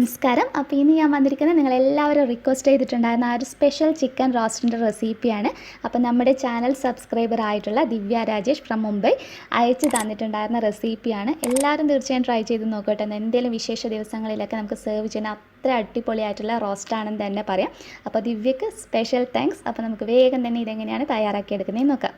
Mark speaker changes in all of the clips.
Speaker 1: നമസ്കാരം. അപ്പോൾ ഇന്ന് ഞാൻ വന്നിരിക്കുന്നത് നിങ്ങളെല്ലാവരും റിക്വസ്റ്റ് ചെയ്തിട്ടുണ്ടായിരുന്ന ആ ഒരു സ്പെഷ്യൽ ചിക്കൻ റോസ്റ്റിൻ്റെ റെസിപ്പിയാണ്. അപ്പോൾ നമ്മുടെ ചാനൽ സബ്സ്ക്രൈബർ ആയിട്ടുള്ള ദിവ്യ രാജേഷ് ഫ്രം മുംബൈ അയച്ചു തന്നിട്ടുണ്ടായിരുന്ന റെസിപ്പിയാണ്. എല്ലാവരും തീർച്ചയായും ട്രൈ ചെയ്ത് നോക്കട്ടെ. എന്തെങ്കിലും വിശേഷ ദിവസങ്ങളിലൊക്കെ നമുക്ക് സെർവ് ചെയ്യുന്ന അത്ര അടിപൊളിയായിട്ടുള്ള റോസ്റ്റാണെന്ന് തന്നെ പറയാം. അപ്പോൾ ദിവ്യക്ക് സ്പെഷ്യൽ താങ്ക്സ്. അപ്പോൾ നമുക്ക് വേഗം തന്നെ ഇതെങ്ങനെയാണ് തയ്യാറാക്കിയെടുക്കുന്നതെന്ന് നോക്കാം.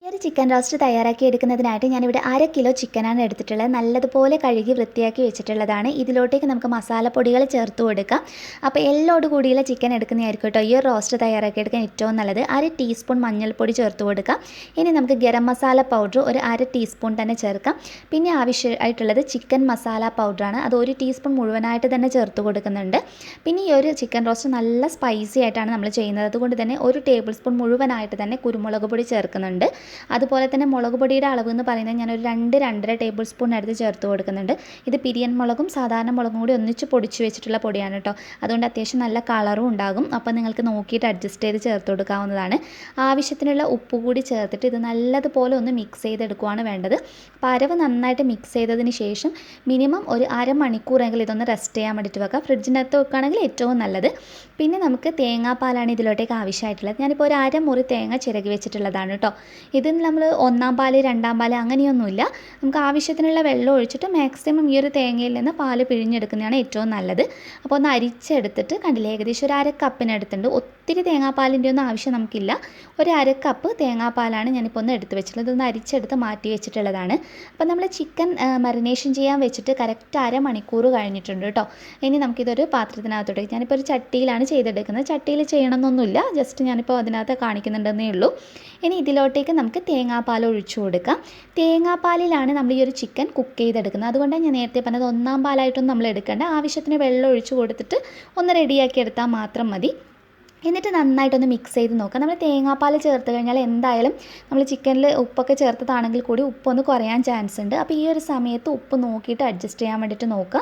Speaker 1: ഈ ഒരു ചിക്കൻ റോസ്റ്റ് തയ്യാറാക്കി എടുക്കുന്നതിനായിട്ട് ഞാനിവിടെ 1/2 കിലോ ചിക്കനാണ് എടുത്തിട്ടുള്ളത്. നല്ലതുപോലെ കഴുകി വൃത്തിയാക്കി വെച്ചിട്ടുള്ളതാണ്. ഇതിലോട്ടേക്ക് നമുക്ക് മസാലപ്പൊടികൾ ചേർത്ത് കൊടുക്കാം. അപ്പോൾ എല്ലോട് കൂടിയുള്ള ചിക്കൻ എടുക്കുന്നതായിരിക്കും കേട്ടോ ഈ ഒരു റോസ്റ്റ് തയ്യാറാക്കി എടുക്കാൻ ഏറ്റവും നല്ലത്. 1/2 ടീസ്പൂൺ മഞ്ഞൾപ്പൊടി ചേർത്ത് കൊടുക്കാം. ഇനി നമുക്ക് ഗരം മസാല പൗഡർ ഒരു 1/2 ടീസ്പൂൺ തന്നെ ചേർക്കാം. പിന്നെ ആവശ്യമായിട്ടുള്ളത് ചിക്കൻ മസാല പൗഡറാണ്. അത് 1 ടീസ്പൂൺ മുഴുവനായിട്ട് തന്നെ ചേർത്ത് കൊടുക്കുന്നുണ്ട്. പിന്നെ ഈ ഒരു ചിക്കൻ റോസ്റ്റ് നല്ല സ്പൈസി ആയിട്ടാണ് നമ്മൾ ചെയ്യുന്നത്. അതുകൊണ്ട് തന്നെ 1 ടേബിൾ സ്പൂൺ മുഴുവനായിട്ട് തന്നെ കുരുമുളക് പൊടി ചേർക്കുന്നുണ്ട്. അതുപോലെ തന്നെ മുളക് പൊടിയുടെ അളവ് എന്ന് പറയുന്നത് ഞാനൊരു 2-2.5 ടേബിൾ സ്പൂൺ എടുത്ത് ചേർത്ത് കൊടുക്കുന്നുണ്ട്. ഇത് പിരിയൻ മുളകും സാധാരണ മുളകും കൂടി ഒന്നിച്ച് പൊടിച്ച് വെച്ചിട്ടുള്ള പൊടിയാണ് കേട്ടോ. അതുകൊണ്ട് അത്യാവശ്യം നല്ല കളറും ഉണ്ടാകും. അപ്പോൾ നിങ്ങൾക്ക് നോക്കിയിട്ട് അഡ്ജസ്റ്റ് ചെയ്ത് ചേർത്ത് കൊടുക്കാവുന്നതാണ്. ആവശ്യത്തിനുള്ള ഉപ്പ് കൂടി ചേർത്തിട്ട് ഇത് നല്ലതുപോലെ ഒന്ന് മിക്സ് ചെയ്തെടുക്കുകയാണ് വേണ്ടത്. അപ്പോൾ അരവ് നന്നായിട്ട് മിക്സ് ചെയ്തതിന് ശേഷം മിനിമം ഒരു അരമണിക്കൂറെങ്കിലും ഇതൊന്ന് റെസ്റ്റ് ചെയ്യാൻ വേണ്ടിയിട്ട് വെക്കാം. ഫ്രിഡ്ജിനകത്ത് വെക്കുകയാണെങ്കിൽ ഏറ്റവും നല്ലത്. പിന്നെ നമുക്ക് തേങ്ങാപ്പാലാണ് ഇതിലോട്ടേക്ക് ആവശ്യമായിട്ടുള്ളത്. ഞാനിപ്പോൾ ഒരു അരമുറി തേങ്ങ ചിരകി വെച്ചിട്ടുള്ളതാണ് കേട്ടോ. ഇതിന് നമ്മൾ 1-ാം പാല് 2-ാം പാല് അങ്ങനെയൊന്നുമില്ല. നമുക്ക് ആവശ്യത്തിനുള്ള വെള്ളം ഒഴിച്ചിട്ട് മാക്സിമം ഈ ഒരു തേങ്ങയിൽ നിന്ന് പാല് പിഴിഞ്ഞെടുക്കുന്നതാണ് ഏറ്റവും നല്ലത്. അപ്പോൾ ഒന്ന് അരിച്ചെടുത്തിട്ട് കണ്ടില്ലേ, ഏകദേശം ഒരു 1/2 കപ്പിനടുത്തുണ്ട്. ഒത്തിരി തേങ്ങാപ്പാലിൻ്റെ ഒന്നും ആവശ്യം നമുക്കില്ല. ഒരു 1/2 കപ്പ് തേങ്ങാപ്പാലാണ് ഞാനിപ്പോൾ ഒന്ന് എടുത്ത് വെച്ചിട്ടുള്ളത്. ഇതൊന്ന് അരിച്ചെടുത്ത് മാറ്റി വെച്ചിട്ടുള്ളതാണ്. അപ്പോൾ നമ്മൾ ചിക്കൻ മറിനേഷൻ ചെയ്യാൻ വെച്ചിട്ട് കറക്റ്റ് അരമണിക്കൂർ കഴിഞ്ഞിട്ടുണ്ട് കേട്ടോ. ഇനി നമുക്കിതൊരു പാത്രത്തിനകത്തോട്ട്, ഞാനിപ്പോൾ ഒരു ചട്ടിയിലാണ് ചെയ്തെടുക്കുന്നത്. ചട്ടിയിൽ ചെയ്യണമെന്നൊന്നുമില്ല, ജസ്റ്റ് ഞാനിപ്പോൾ അതിനകത്ത് കാണിക്കുന്നുണ്ടെന്നേ ഉള്ളൂ. ഇനി ഇതിലോട്ടേക്ക് നമുക്ക് തേങ്ങാപ്പാൽ ഒഴിച്ചു കൊടുക്കാം. തേങ്ങാപ്പാലിലാണ് നമ്മൾ ഈ ഒരു ചിക്കൻ കുക്ക് ചെയ്തെടുക്കുന്നത്. അതുകൊണ്ടാണ് ഞാൻ നേരത്തെ പറഞ്ഞത് 1-ാം പാലായിട്ടൊന്നും നമ്മൾ എടുക്കേണ്ട. ആവശ്യത്തിന് വെള്ളം ഒഴിച്ചു കൊടുത്തിട്ട് ഒന്ന് റെഡിയാക്കി എടുത്താൽ മാത്രം മതി. എന്നിട്ട് നന്നായിട്ടൊന്ന് മിക്സ് ചെയ്ത് നോക്കാം. നമ്മൾ തേങ്ങാപ്പാൽ ചേർത്ത് കഴിഞ്ഞാൽ എന്തായാലും നമ്മൾ ചിക്കനിൽ ഉപ്പൊക്കെ ചേർത്തതാണെങ്കിൽ കൂടി ഉപ്പൊന്ന് കുറയാൻ ചാൻസ് ഉണ്ട്. അപ്പോൾ ഈ ഒരു സമയത്ത് ഉപ്പ് നോക്കിയിട്ട് അഡ്ജസ്റ്റ് ചെയ്യാൻ വേണ്ടിയിട്ട് നോക്കുക.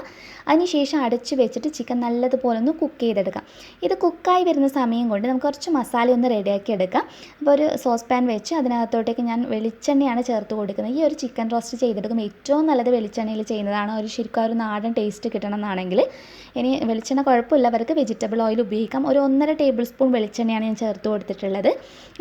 Speaker 1: അതിനുശേഷം അടച്ച് വെച്ചിട്ട് ചിക്കൻ നല്ലതുപോലെ ഒന്ന് കുക്ക് ചെയ്തെടുക്കാം. ഇത് കുക്കായി വരുന്ന സമയം കൊണ്ട് നമുക്ക് കുറച്ച് മസാല ഒന്ന് റെഡിയാക്കി എടുക്കാം. അപ്പോൾ ഒരു സോസ് പാൻ വെച്ച് അതിനകത്തോട്ടേക്ക് ഞാൻ വെളിച്ചെണ്ണയാണ് ചേർത്ത് കൊടുക്കുന്നത്. ഈ ഒരു ചിക്കൻ റോസ്റ്റ് ചെയ്തെടുക്കുമ്പോൾ ഏറ്റവും നല്ലത് വെളിച്ചെണ്ണയിൽ ചെയ്യുന്നതാണ്. ശരിക്കും ഒരു നാടൻ ടേസ്റ്റ് കിട്ടണം എന്നാണെങ്കിൽ ഇനി വെളിച്ചെണ്ണ കുഴപ്പമില്ലവർക്ക് വെജിറ്റബിൾ ഓയിൽ ഉപയോഗിക്കാം. ഒരു 1.5 ടേബിൾ സ്പൂൺ വെളിച്ചെണ്ണയാണ് ഞാൻ ചേർത്ത് കൊടുത്തിട്ടുള്ളത്.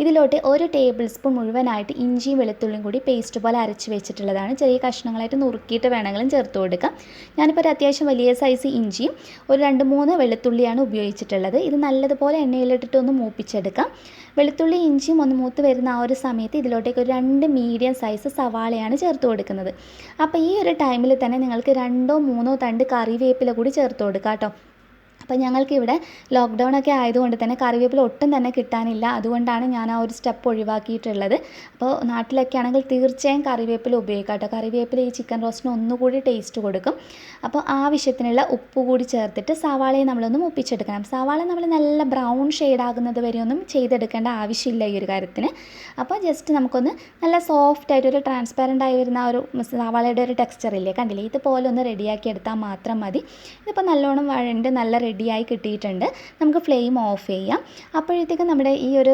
Speaker 1: ഇതിലോട്ട് 1 ടേബിൾ സ്പൂൺ മുഴുവനായിട്ട് ഇഞ്ചിയും വെളുത്തുള്ളിയും കൂടി പേസ്റ്റ് പോലെ അരച്ച് വെച്ചിട്ടുള്ളതാണ്. ചെറിയ കഷ്ണങ്ങളായിട്ട് നുറുക്കിയിട്ട് വേണമെങ്കിലും ചേർത്ത് കൊടുക്കാം. ഞാനിപ്പോൾ ഒരു അത്യാവശ്യം വലിയ സൈസ് ഇഞ്ചിയും ഒരു 2-3 വെളുത്തുള്ളിയാണ് ഉപയോഗിച്ചിട്ടുള്ളത്. ഇത് നല്ലതുപോലെ എണ്ണയിലിട്ടിട്ട് ഒന്ന് മൂപ്പിച്ചെടുക്കാം. വെളുത്തുള്ളി ഇഞ്ചിയും ഒന്ന് മൂത്ത് വരുന്ന ആ ഒരു സമയത്ത് ഇതിലോട്ടേക്ക് ഒരു 2 മീഡിയം സൈസ് സവാളയാണ് ചേർത്ത് കൊടുക്കുന്നത്. അപ്പോൾ ഈ ഒരു ടൈമിൽ തന്നെ നിങ്ങൾക്ക് 2-3 തണ്ട് കറിവേപ്പില കൂടി ചേർത്ത് കൊടുക്കാം കേട്ടോ. അപ്പോൾ ഞങ്ങൾക്കിവിടെ ലോക്ക്ഡൗൺ ഒക്കെ ആയതുകൊണ്ട് തന്നെ കറിവേപ്പില ഒട്ടും തന്നെ കിട്ടാനില്ല. അതുകൊണ്ടാണ് ഞാൻ ആ ഒരു സ്റ്റെപ്പ് ഒഴിവാക്കിയിട്ടുള്ളത്. അപ്പോൾ നാട്ടിലൊക്കെ ആണെങ്കിൽ തീർച്ചയായും കറിവേപ്പില ഉപയോഗിക്കാം കേട്ടോ. കറിവേപ്പില ഈ ചിക്കൻ റോസ്റ്റിന് ഒന്നുകൂടി ടേസ്റ്റ് കൊടുക്കും. അപ്പോൾ ആവശ്യത്തിനുള്ള ഉപ്പ് കൂടി ചേർത്തിട്ട് സവാളയെ നമ്മളൊന്ന് മൂപ്പിച്ചെടുക്കണം. സവാള നമ്മൾ നല്ല ബ്രൗൺ ഷെയ്ഡാകുന്നത് വരെ ഒന്നും ചെയ്തെടുക്കേണ്ട ആവശ്യമില്ല ഈ ഒരു കാര്യത്തിന്. അപ്പോൾ ജസ്റ്റ് നമുക്കൊന്ന് നല്ല സോഫ്റ്റായിട്ടൊരു ട്രാൻസ്പാരൻ്റ് ആയി വരുന്ന ഒരു സവാളയുടെ ഒരു ടെക്സ്ചർ ഇല്ലേ, കണ്ടില്ലേ, ഇതുപോലെ ഒന്ന് റെഡിയാക്കി എടുത്താൽ മാത്രം മതി. ഇതിപ്പോൾ നല്ലോണം വഴണ്ട് നല്ല റെഡിയായി കിട്ടിയിട്ടുണ്ട്. നമുക്ക് ഫ്ലെയിം ഓഫ് ചെയ്യാം. അപ്പോഴത്തേക്കും നമ്മുടെ ഈ ഒരു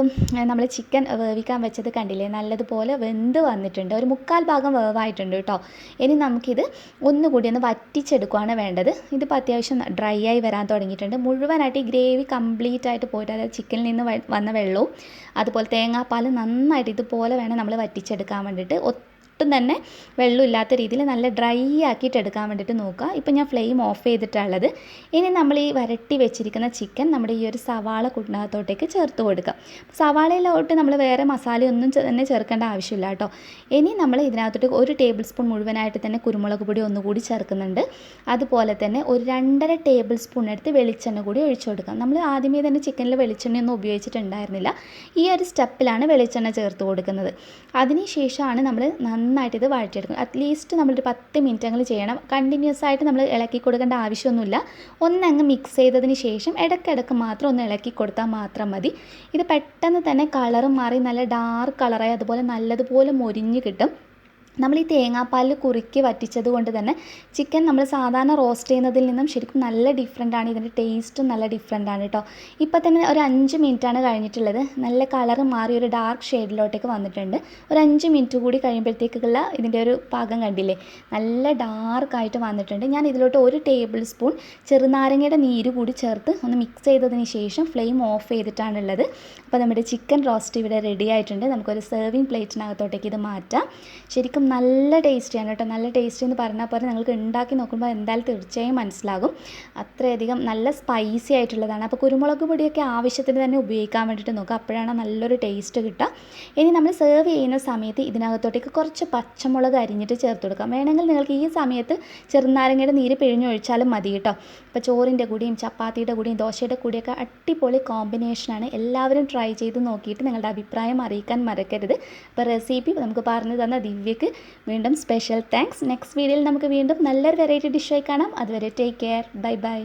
Speaker 1: നമ്മൾ ചിക്കൻ വേവിക്കാൻ വെച്ചത് കണ്ടില്ലേ, നല്ലതുപോലെ വെന്ത് വന്നിട്ടുണ്ട്. ഒരു 1/4 ഭാഗം വേവായിട്ടുണ്ട് കേട്ടോ. ഇനി നമുക്കിത് ഒന്നുകൂടി ഒന്ന് വറ്റിച്ചെടുക്കുകയാണ് വേണ്ടത്. ഇതിപ്പോൾ അത്യാവശ്യം ഡ്രൈ ആയി വരാൻ തുടങ്ങിയിട്ടുണ്ട്. മുഴുവനായിട്ട് ഈ ഗ്രേവി കംപ്ലീറ്റ് ആയിട്ട് പോയിട്ട്, അതായത് ചിക്കനിൽ നിന്ന് വന്ന വെള്ളവും അതുപോലെ തേങ്ങാപ്പാൽ നന്നായിട്ട് ഇതുപോലെ വേണം നമ്മൾ വറ്റിച്ചെടുക്കാൻ വേണ്ടിയിട്ട്. ഒട്ടും തന്നെ വെള്ളമില്ലാത്ത രീതിയിൽ നല്ല ഡ്രൈ ആക്കിയിട്ട് എടുക്കാൻ വേണ്ടിയിട്ട് നോക്കുക. ഇപ്പോൾ ഞാൻ ഫ്ലെയിം ഓഫ് ചെയ്തിട്ടുള്ളത്. ഇനി നമ്മൾ ഈ വരട്ടി വെച്ചിരിക്കുന്ന ചിക്കൻ നമ്മുടെ ഈ ഒരു സവാള കുട്ടിനകത്തോട്ടേക്ക് ചേർത്ത് കൊടുക്കുക. സവാളയിലോട്ട് നമ്മൾ വേറെ മസാലയൊന്നും തന്നെ ചേർക്കേണ്ട ആവശ്യമില്ല കേട്ടോ. ഇനി നമ്മൾ ഇതിനകത്തോട്ട് 1 ടേബിൾ സ്പൂൺ മുഴുവനായിട്ട് തന്നെ കുരുമുളക് പൊടി ഒന്നുകൂടി ചേർക്കുന്നുണ്ട്. അതുപോലെ തന്നെ ഒരു 2.5 ടേബിൾ സ്പൂൺ എടുത്ത് വെളിച്ചെണ്ണ കൂടി ഒഴിച്ചു കൊടുക്കാം. നമ്മൾ ആദ്യമേ തന്നെ ചിക്കനിൽ വെളിച്ചെണ്ണയൊന്നും ഉപയോഗിച്ചിട്ടുണ്ടായിരുന്നില്ല. ഈ ഒരു സ്റ്റെപ്പിലാണ് വെളിച്ചെണ്ണ ചേർത്ത് കൊടുക്കുന്നത്. അതിനുശേഷമാണ് നമ്മൾ നന്നായിട്ട് ഇത് വഴറ്റിയെടുക്കും. അറ്റ്ലീസ്റ്റ് നമ്മളൊരു 10 മിനിറ്റെങ്കിലും ചെയ്യണം. കണ്ടിന്യൂസ് ആയിട്ട് നമ്മൾ ഇളക്കി കൊടുക്കേണ്ട ആവശ്യമൊന്നുമില്ല. ഒന്നങ്ങ് മിക്സ് ചെയ്തതിന് ശേഷം ഇടയ്ക്കിടയ്ക്ക് മാത്രം ഒന്ന് ഇളക്കി കൊടുത്താൽ മാത്രം മതി. ഇത് പെട്ടെന്ന് തന്നെ കളറ് മാറി നല്ല ഡാർക്ക് കളറായി അതുപോലെ നല്ലതുപോലെ മൊരിഞ്ഞ് കിട്ടും. നമ്മൾ ഈ തേങ്ങാപ്പാലിൽ കുറുക്കി വറ്റിച്ചത് കൊണ്ട് തന്നെ ചിക്കൻ നമ്മൾ സാധാരണ റോസ്റ്റ് ചെയ്യുന്നതിൽ നിന്നും ശരിക്കും നല്ല ഡിഫറെൻ്റാണ്. ഇതിൻ്റെ ടേസ്റ്റും നല്ല ഡിഫറെൻ്റാണ് കേട്ടോ. ഇപ്പോൾ തന്നെ ഒരു 5 മിനിറ്റാണ് കഴിഞ്ഞിട്ടുള്ളത്. നല്ല കളറ് മാറി ഒരു ഡാർക്ക് ഷെയ്ഡിലോട്ടേക്ക് വന്നിട്ടുണ്ട്. ഒരു 5 മിനിറ്റ് കൂടി കഴിയുമ്പോഴത്തേക്കുള്ള ഇതിൻ്റെ ഒരു പാകം കണ്ടില്ലേ, നല്ല ഡാർക്കായിട്ട് വന്നിട്ടുണ്ട്. ഞാൻ ഇതിലോട്ട് 1 ടേബിൾ സ്പൂൺ ചെറുനാരങ്ങയുടെ നീര് കൂടി ചേർത്ത് ഒന്ന് മിക്സ് ചെയ്തതിന് ശേഷം ഫ്ലെയിം ഓഫ് ചെയ്തിട്ടാണുള്ളത്. അപ്പോൾ നമ്മുടെ ചിക്കൻ റോസ്റ്റ് ഇവിടെ റെഡി ആയിട്ടുണ്ട്. നമുക്കൊരു സെർവിങ് പ്ലേറ്റിനകത്തോട്ടേക്ക് ഇത് മാറ്റാം. ശരിക്കും നല്ല ടേസ്റ്റിയാണ് കേട്ടോ. നല്ല ടേസ്റ്റ് എന്ന് പറഞ്ഞാൽ പോലെ നിങ്ങൾക്ക് ഉണ്ടാക്കി നോക്കുമ്പോൾ എന്തായാലും തീർച്ചയായും മനസ്സിലാകും. അത്രയധികം നല്ല സ്പൈസി ആയിട്ടുള്ളതാണ്. അപ്പോൾ കുരുമുളക് പൊടിയൊക്കെ ആവശ്യത്തിന് തന്നെ ഉപയോഗിക്കാൻ വേണ്ടിയിട്ട് നോക്കുക, അപ്പോഴാണ് നല്ലൊരു ടേസ്റ്റ് കിട്ടുക. ഇനി നമ്മൾ സെർവ് ചെയ്യുന്ന സമയത്ത് ഇതിനകത്തോട്ടേക്ക് കുറച്ച് പച്ചമുളക് അരിഞ്ഞിട്ട് ചേർത്ത് കൊടുക്കാം. വേണമെങ്കിൽ നിങ്ങൾക്ക് ഈ സമയത്ത് ചെറുനാരങ്ങയുടെ നീര് പിഴിഞ്ഞൊഴിച്ചാലും മതി കേട്ടോ. ഇപ്പോൾ ചോറിൻ്റെ കൂടിയും ചപ്പാത്തിയുടെ കൂടിയും ദോശയുടെ കൂടിയൊക്കെ അടിപൊളി കോമ്പിനേഷനാണ്. എല്ലാവരും ട്രൈ ചെയ്ത് നോക്കിയിട്ട് നിങ്ങളുടെ അഭിപ്രായം അറിയിക്കാൻ മറക്കരുത്. അപ്പോൾ റെസിപ്പി നമുക്ക് പറഞ്ഞു തന്ന ദിവ്യക്ക് വീണ്ടും സ്പെഷ്യൽ താങ്ക്സ്. നെക്സ്റ്റ് വീഡിയോയിൽ നമുക്ക് വീണ്ടും നല്ലൊരു വെറൈറ്റി ഡിഷായി കാണാം. അതുവരെ ടേക്ക് കെയർ, ബൈ ബൈ.